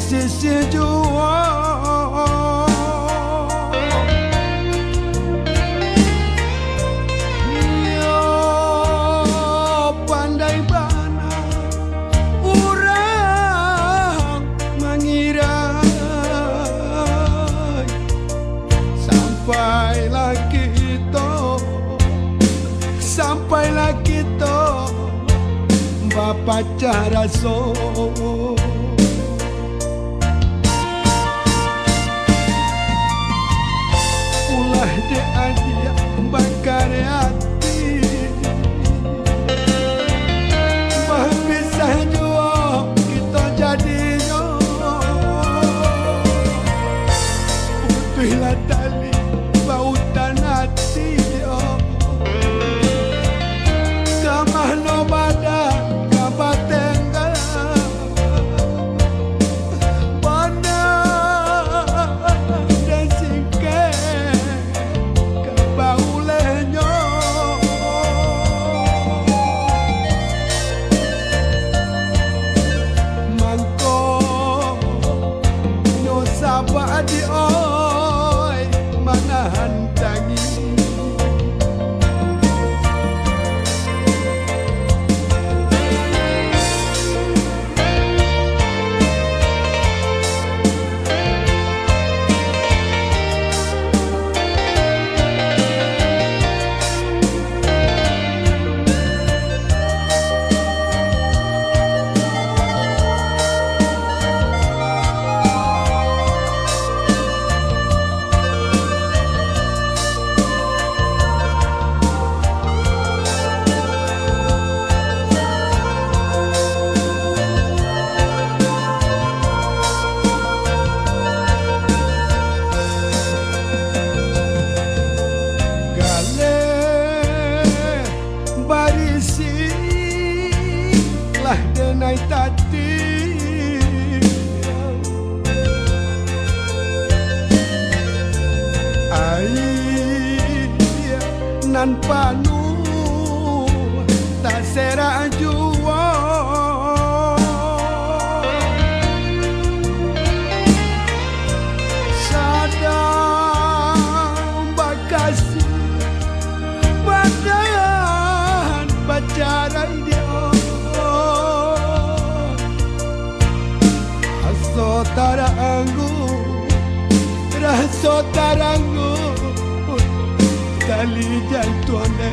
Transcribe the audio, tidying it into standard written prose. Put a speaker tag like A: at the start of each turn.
A: sisi jua yo pandai bana urang mengira sampailah kita Bapak cara so ulah de adia bakar hati berpisah jua kita jadinya putihlah tali bautan hati kamah no badan kabat tenggal bana dan singke kabaulenya mangko no sabadi oi manahan tangi lah denai tadi ai nan panu tak serak jua sadang bakasi badan pacaran dia raso taranggu kali jantuane